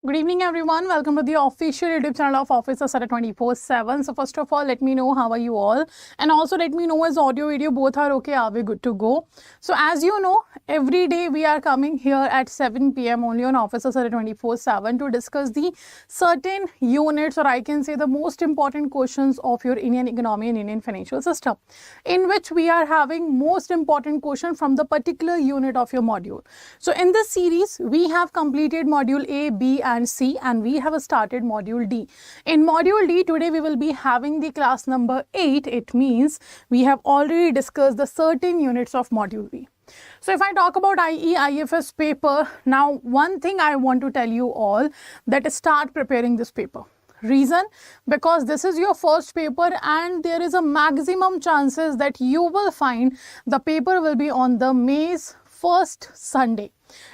Good evening everyone, welcome to the official YouTube channel of Officers Adda247. So first of all, let me know how are you all, and also let me know is audio video both are okay, are we good to go? So as you know, every day we are coming here at 7 p.m. only on Officers Adda247 to discuss the certain units, or I can say the most important questions of your Indian economy and Indian financial system, in which we are having most important question from the particular unit of your module. So in this series, we have completed module A, B and C, and we have started module D. In module D, today we will be having the class number 8. It means we have already discussed the certain units of module B. So if I talk about IE IFS paper, now one thing I want to tell you all, that start preparing this paper. Reason? Because this is your first paper and there is a maximum chances that you will find the paper will be on the May's first Sunday.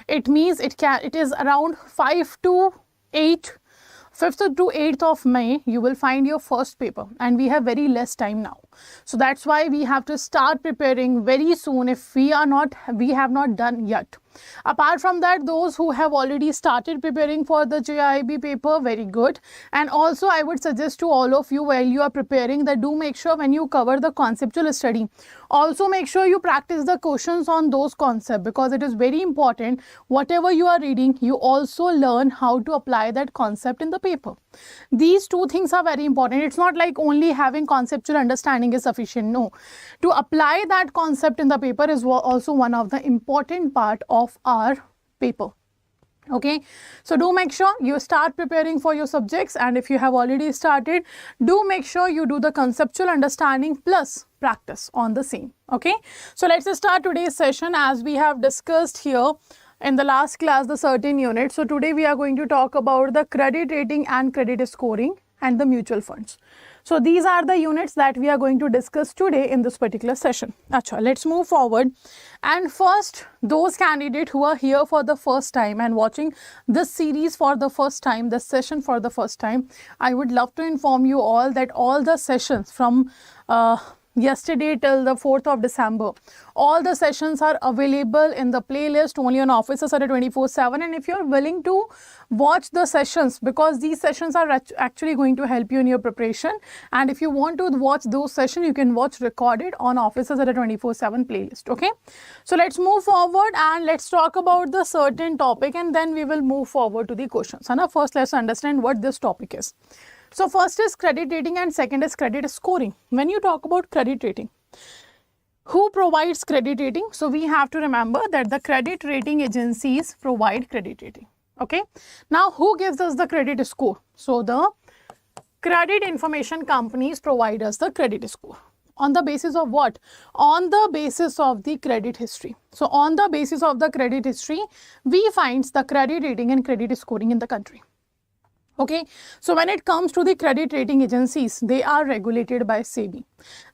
It means it is around 5th to 8th of May you will find your first paper, and we have very less time now. So that's why we have to start preparing very soon if we have not done yet. Apart from that, those who have already started preparing for the JAIIB paper, very good. And also I would suggest to all of you, while you are preparing, that do make sure when you cover the conceptual study, also make sure you practice the questions on those concepts, because it is very important. Whatever you are reading, you also learn how to apply that concept in the paper. These two things are very important. It's not like only having conceptual understanding is sufficient. No, to apply that concept in the paper is also one of the important part of our paper. Okay, so do make sure you start preparing for your subjects, and if you have already started, do make sure you do the conceptual understanding plus practice on the same. Okay, so let's start today's session. As we have discussed here in the last class the certain units, so today we are going to talk about the credit rating and credit scoring and the mutual funds. So these are the units that we are going to discuss today in this particular session. Achha, let's move forward. And first, those candidates who are here for the first time and watching this series for the first time, this session for the first time, I would love to inform you all that all the sessions from yesterday till the 4th of December, all the sessions are available in the playlist only on Officers Adda247. And if you're willing to watch the sessions, because these sessions are actually going to help you in your preparation, and if you want to watch those sessions, you can watch recorded on Officers Adda247 playlist. Okay, so let's move forward and let's talk about the certain topic, and then we will move forward to the questions. And now first let's understand what this topic is. So first is credit rating and second is credit scoring. When you talk about credit rating, who provides credit rating? So we have to remember that the credit rating agencies provide credit rating. Okay. Now who gives us the credit score? So the credit information companies provide us the credit score. On the basis of what? On the basis of the credit history. So on the basis of the credit history, we find the credit rating and credit scoring in the country. Okay, so when it comes to the credit rating agencies, they are regulated by SEBI.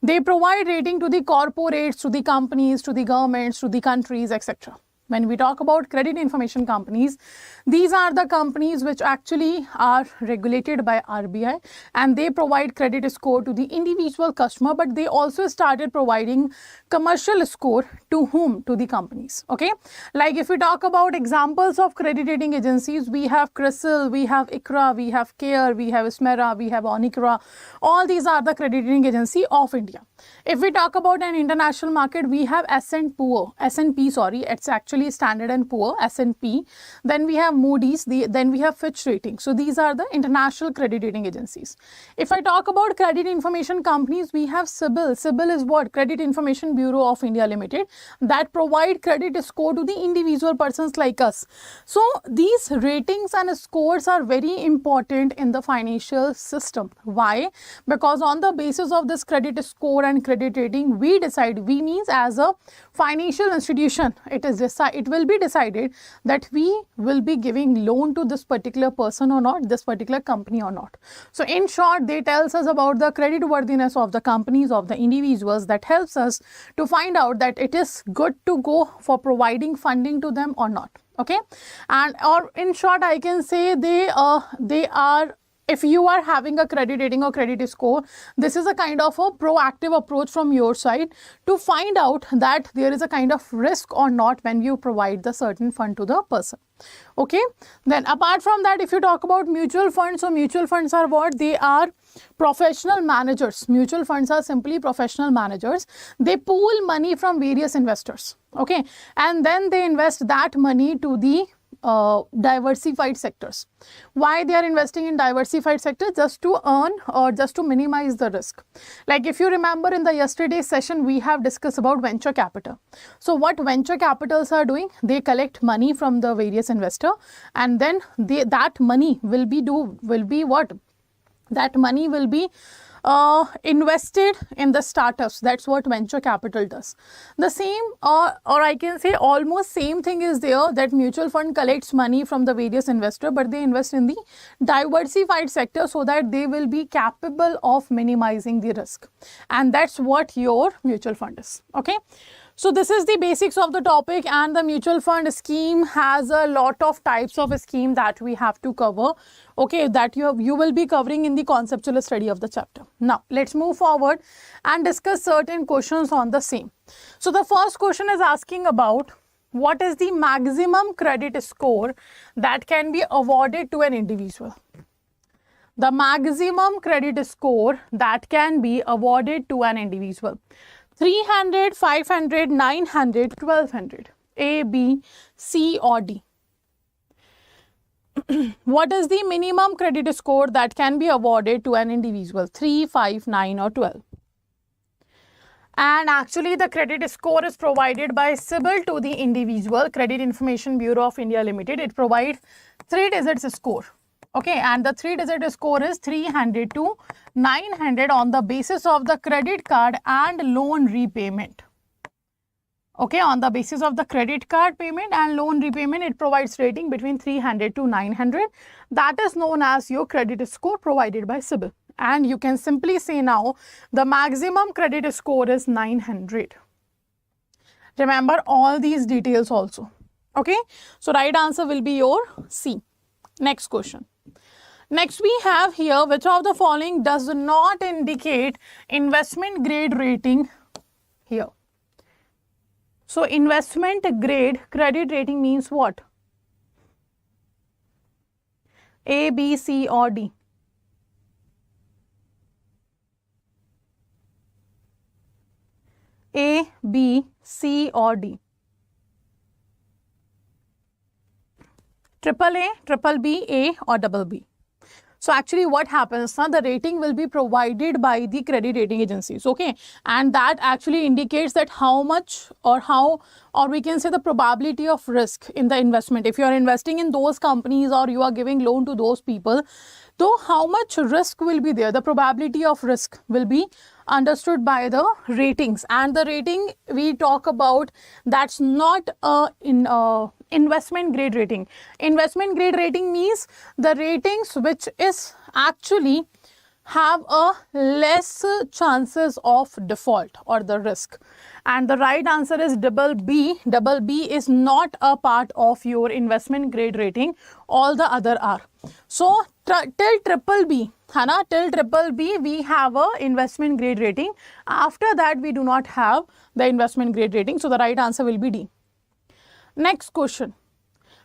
They provide rating to the corporates, to the companies, to the governments, to the countries, etc. When we talk about credit information companies, these are the companies which actually are regulated by RBI, and they provide credit score to the individual customer, but they also started providing commercial score to whom? To the companies. Okay, like if we talk about examples of credit rating agencies, we have CRISIL, we have ICRA, we have CARE, we have SMERA, we have ONICRA. All these are the credit rating agency of India. If we talk about an international market, we have S&P, sorry, it's actually Standard and Poor, S&P. Then we have Moody's, then we have Fitch Rating. So these are the international credit rating agencies. If I talk about credit information companies, we have CIBIL. CIBIL is what? Credit Information Bureau of India Limited, that provide credit score to the individual persons like us. So these ratings and scores are very important in the financial system. Why? Because on the basis of this credit score and credit rating, we means as a financial institution, it will be decided that we will be giving loan to this particular person or not, this particular company or not. So in short, they tells us about the credit worthiness of the companies, of the individuals, that helps us to find out that it is good to go for providing funding to them or not. Okay, and or in short, I can say they are if you are having a credit rating or credit score, this is a kind of a proactive approach from your side to find out that there is a kind of risk or not when you provide the certain fund to the person. Okay, then apart from that, if you talk about mutual funds, so mutual funds are what? They are professional managers. Mutual funds are simply professional managers. They pool money from various investors, okay, and then they invest that money to the diversified sectors. Why they are investing in diversified sectors? Just to earn or just to minimize the risk. Like if you remember in the yesterday's session, we have discussed about venture capital. So what venture capitals are doing, they collect money from the various investor, and then that money will be invested in the startups. That's what venture capital does. The same or I can say almost same thing is there, that mutual fund collects money from the various investors, but they invest in the diversified sector so that they will be capable of minimizing the risk, and that's what your mutual fund is. Okay, so this is the basics of the topic, and the mutual fund scheme has a lot of types of scheme that we have to cover, okay, that you will be covering in the conceptual study of the chapter. Now let's move forward and discuss certain questions on the same. So the first question is asking about what is the maximum credit score that can be awarded to an individual. The maximum credit score that can be awarded to an individual. 300, 500, 900, 1200. A, B, C or D. What is the minimum credit score that can be awarded to an individual? 3, 5, 9 or 12. And actually the credit score is provided by CIBIL to the individual. Credit Information Bureau of India Limited. It provides 3 digits score. Okay, and the 3-digit score is 300 to 900 on the basis of the credit card and loan repayment. Okay, on the basis of the credit card payment and loan repayment, it provides rating between 300 to 900. That is known as your credit score provided by CIBIL. And you can simply say now the maximum credit score is 900. Remember all these details also. Okay, so right answer will be your C. Next question. Next we have here, which of the following does not indicate investment grade rating here. So investment grade credit rating means what? A, B, C or D? A, B, C or D? Triple A, triple B, A or double B? So actually what happens now, the rating will be provided by the credit rating agencies, okay, and that actually indicates that how much or we can say the probability of risk in the investment. If you are investing in those companies or you are giving loan to those people, so how much risk will be there, the probability of risk will be understood by the ratings. And the rating we talk about, that's not investment grade rating. Investment grade rating means the ratings which is actually have a less chances of default or the risk. And the right answer is double B. Double B is not a part of your investment grade rating. All the other are. So till triple B, till triple B we have a investment grade rating. After that we do not have the investment grade rating. So the right answer will be D. Next question.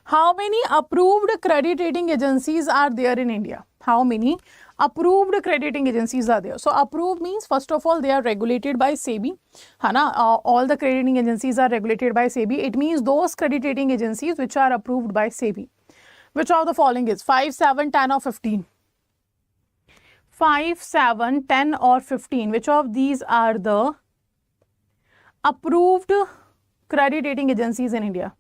How many approved credit rating agencies are there in India? How many approved credit rating agencies are there? So approved means first of all they are regulated by SEBI. All the credit rating agencies are regulated by SEBI. It means those credit rating agencies which are approved by SEBI. Which of the following is 5, 7, 10 or 15? 5, 7, 10 or 15. Which of these are the approved credit rating agencies in India?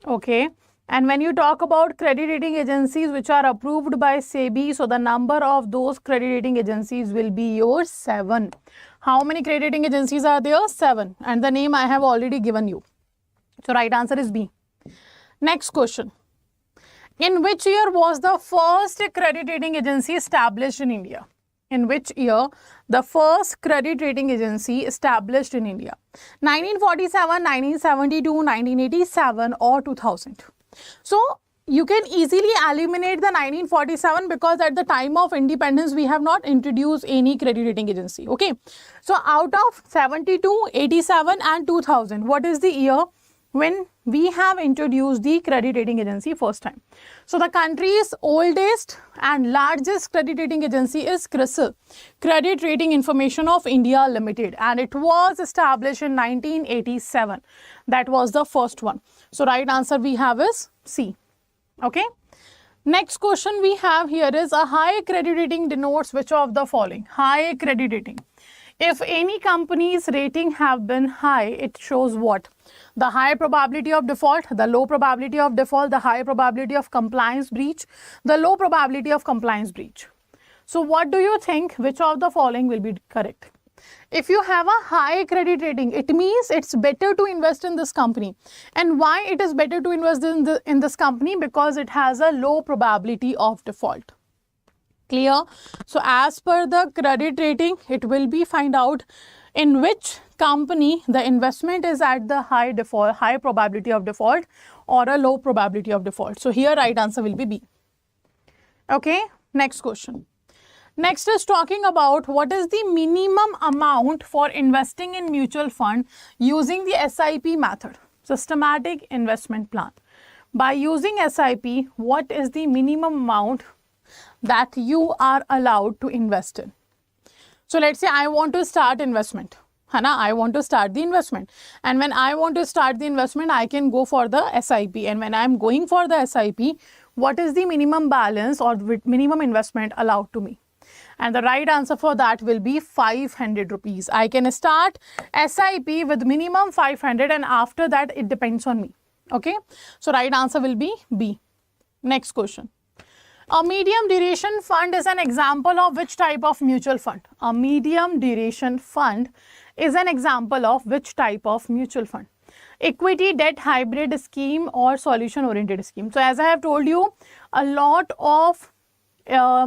Okay, and when you talk about credit rating agencies which are approved by SEBI, so the number of those credit rating agencies will be your 7. How many credit rating agencies are there? 7. And the name I have already given you. So right answer is B. Next question. In which year was the first credit rating agency established in India? In which year the first credit rating agency established in India? 1947, 1972, 1987 or 2000? So you can easily eliminate the 1947 because at the time of independence we have not introduced any credit rating agency. Okay, so out of 72, 87 and 2000, what is the year when we have introduced the credit rating agency first time? So the country's oldest and largest credit rating agency is CRISIL, Credit Rating Information of India Limited, and it was established in 1987. That was the first one. So right answer we have is C. Okay. Next question we have here is, a high credit rating denotes which of the following? High credit rating. If any company's rating have been high, it shows what? The high probability of default, the low probability of default, the high probability of compliance breach, the low probability of compliance breach. So what do you think? Which of the following will be correct? If you have a high credit rating, it means it's better to invest in this company. And why it is better to invest in this company? Because it has a low probability of default. Clear? So as per the credit rating, it will be find out in which company the investment is at the high probability of default or a low probability of default. So here right answer will be B. Okay, next question. Next is talking about what is the minimum amount for investing in mutual fund using the SIP method, systematic investment plan. By using SIP, what is the minimum amount that you are allowed to invest in? So let's say I want to start investment. I want to start the investment. And when I want to start the investment, I can go for the SIP. And when I am going for the SIP, what is the minimum balance or minimum investment allowed to me? And the right answer for that will be 500 rupees. I can start SIP with minimum 500 and after that it depends on me. Okay. So right answer will be B. Next question. A medium duration fund is an example of which type of mutual fund? A medium duration fund is an example of which type of mutual fund? Equity, debt, hybrid scheme or solution oriented scheme. So as I have told you, a lot of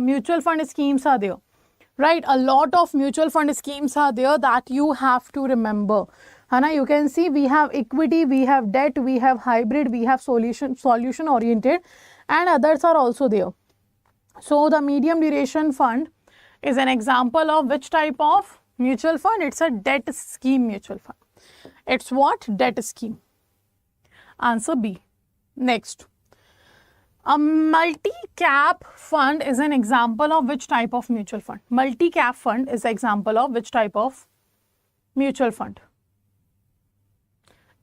mutual fund schemes are there, right? A lot of mutual fund schemes are there that you have to remember. You can see we have equity, we have debt, we have hybrid, we have solution oriented, and others are also there. So the medium duration fund is an example of which type of mutual fund? It's a debt scheme mutual fund. It's what? Debt scheme. Answer B. Next. A multi-cap fund is an example of which type of mutual fund? Multi-cap fund is an example of which type of mutual fund?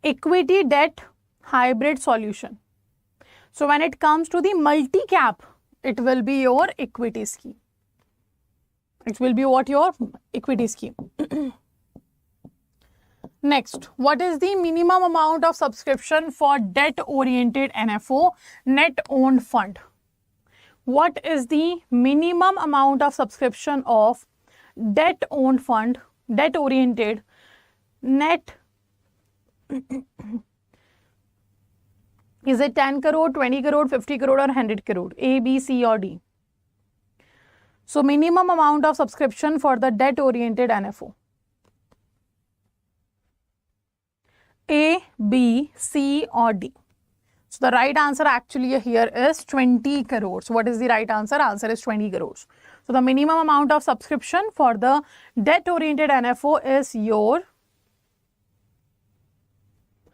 Equity, debt, hybrid, solution. So when it comes to the multi-cap, it will be your equity scheme. It will be what? Your equity scheme. Next, what is the minimum amount of subscription for debt-oriented NFO, net-owned fund? What is the minimum amount of subscription of debt-owned fund, debt-oriented, net? Is it 10 crore, 20 crore, 50 crore or 100 crore? A, B, C or D? So minimum amount of subscription for the debt-oriented NFO. A, B, C or D? So the right answer actually here is 20 crores. What is the right answer? Answer is 20 crores. So the minimum amount of subscription for the debt-oriented NFO is your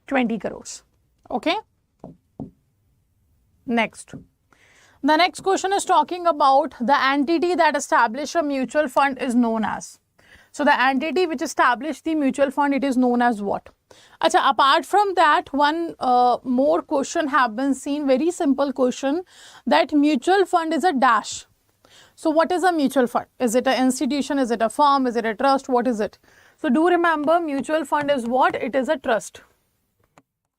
20 crores. Okay. Next. The next question is talking about the entity that established a mutual fund is known as. So the entity which established the mutual fund, it is known as what? Achha, apart from that, one more question have been seen, very simple question, that mutual fund is a dash. So what is a mutual fund? Is it an institution? Is it a firm? Is it a trust? What is it? So do remember, mutual fund is what? It is a trust.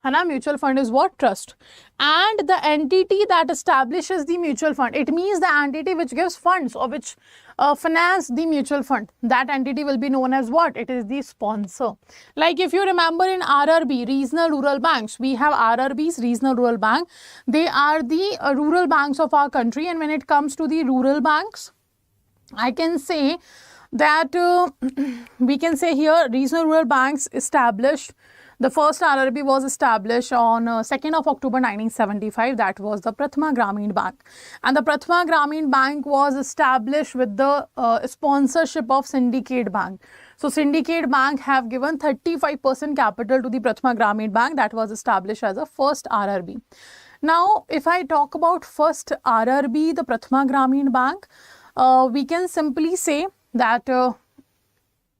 Mutual fund is what? Trust. And the entity that establishes the mutual fund, it means the entity which gives funds or which finance the mutual fund, that entity will be known as what? It is the sponsor. Like if you remember in RRB, regional rural banks, we have RRBs, regional rural bank. They are the rural banks of our country, and when it comes to the rural banks, I can say that we can say here regional rural banks established The first RRB was established on 2nd of October 1975. That was the Prathama Gramin Bank. And the Prathama Gramin Bank was established with the sponsorship of Syndicate Bank. So Syndicate Bank have given 35% capital to the Prathama Gramin Bank. That was established as a first RRB. Now, if I talk about first RRB, the Prathama Gramin Bank, we can simply say that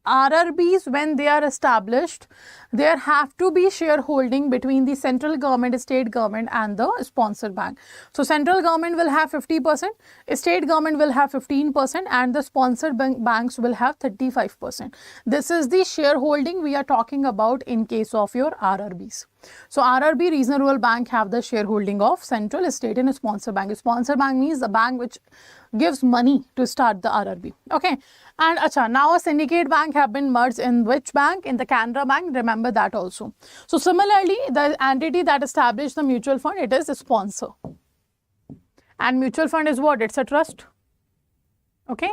RRBs, when they are established, there have to be shareholding between the central government, state government and the sponsor bank. So central government will have 50%, state government will have 15% and the sponsored banks will have 35%. This is the shareholding we are talking about in case of your RRBs. So RRB, regional rural bank, have the shareholding of central, state and sponsor bank. Sponsor bank means the bank which gives money to start the RRB. Okay. And now a syndicate bank have been merged in which bank? In the Canara Bank. Remember that also. So similarly, the entity that established the mutual fund, it is a sponsor. And mutual fund is what? It's a trust. Okay.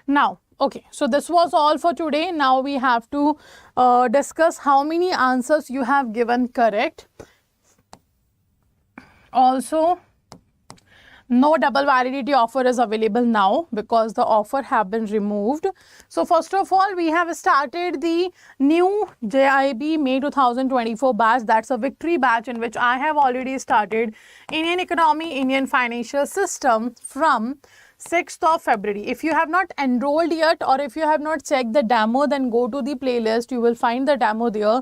Now, okay, so this was all for today. Now we have to discuss how many answers you have given correct. Also, no double validity offer is available now because the offer have been removed. So first of all, we have started the new JAIIB May 2024 batch. That's a victory batch in which I have already started Indian economy, Indian financial system from 6th of February. If you have not enrolled yet or if you have not checked the demo, then go to the playlist. You will find the demo there.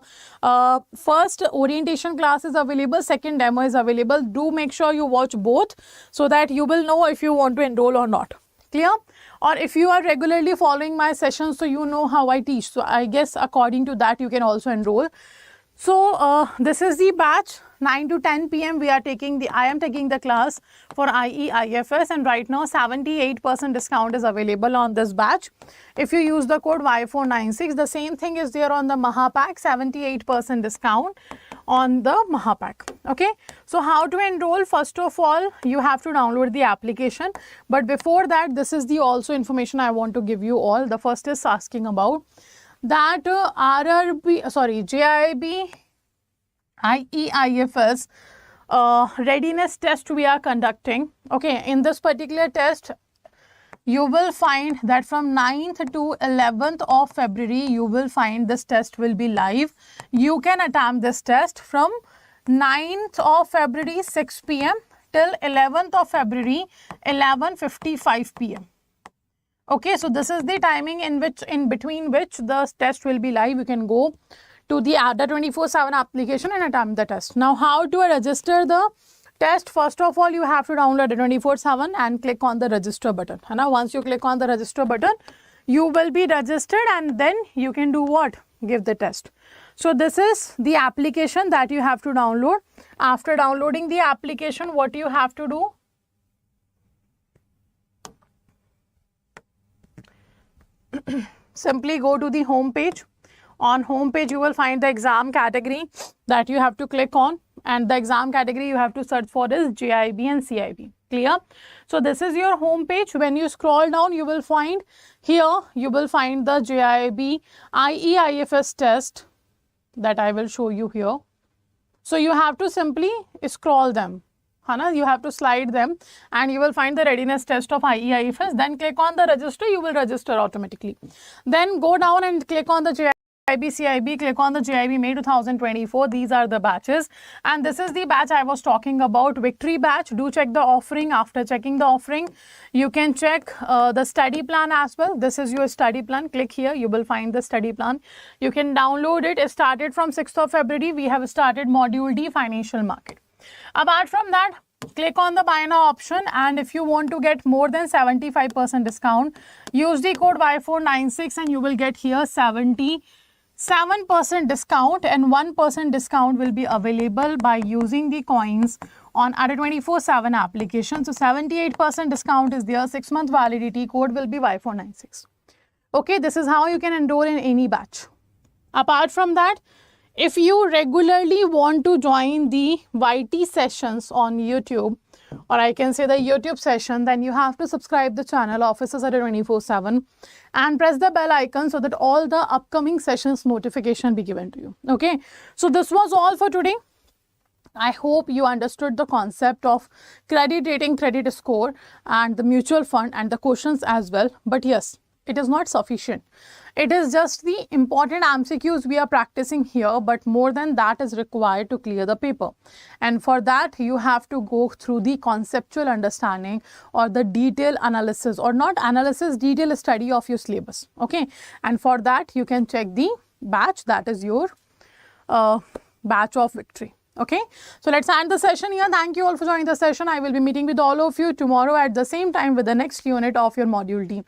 First orientation class is available. Second demo is available. Do make sure you watch both so that you will know if you want to enroll or not. Clear? Or if you are regularly following my sessions, so you know how I teach. So I guess according to that, you can also enroll. So this is the batch. 9 to 10 p.m. I am taking the class for IE IFS, and right now 78% discount is available on this batch. If you use the code Y496, the same thing is there on the Mahapack, 78% discount on the Mahapack. Okay. So how to enroll? First of all, you have to download the application. But before that, this is the also information I want to give you all. The first is asking about that JAIIB IE IFS readiness test we are conducting. Okay, in this particular test, you will find that from 9th to 11th of February, you will find this test will be live. You can attempt this test from 9th of February 6 p.m. till 11th of February 11:55 p.m. Okay, so this is the timing in between which the test will be live. You can go to the Adda247 application and attempt the test. Now, how to register the test? First of all, you have to download Adda247 and click on the register button. And now, once you click on the register button, you will be registered and then you can do what? Give the test. So, this is the application that you have to download. After downloading the application, what you have to do? Simply go to the home page. On home page, you will find the exam category that you have to click on, and the exam category you have to search for is JAIIB and CIB. Clear? So this is your home page. When you scroll down, you will find here, you will find the JAIIB IE IFS test that I will show you here. So you have to simply scroll them. You have to slide them and you will find the readiness test of IE IFS. Then click on the register, you will register automatically. Then go down and click on the JAIIB CIB, click on the JAIIB May 2024. These are the batches, and this is the batch I was talking about, victory batch. Do check the offering. After checking the offering, you can check the study plan as well. This is your study plan. Click here, you will find the study plan. You can download it. It started from 6th of February. We have started module D, financial market. Apart from that, click on the buy now option, and if you want to get more than 75% discount, use the code Y496 and you will get here 77% discount, and 1% discount will be available by using the coins on Adda247 application. So 78% discount is there. 6-month validity. Code will be Y496. Okay, this is how you can enroll in any batch. Apart from that, if you regularly want to join the YT sessions on YouTube or I can say the YouTube session, then you have to subscribe the channel Officers Adda247 and press the bell icon so that all the upcoming sessions notification be given to you. Okay, so this was all for today. I hope you understood the concept of credit rating, credit score, and the mutual fund and the questions as well. But yes, it is not sufficient. It is just the important MCQs we are practicing here, but more than that is required to clear the paper. And for that, you have to go through the conceptual understanding or the detailed analysis, or not analysis, detailed study of your syllabus. Okay, and for that, you can check the batch, that is your batch of victory. Okay, so let's end the session here. Thank you all for joining the session. I will be meeting with all of you tomorrow at the same time with the next unit of your module D.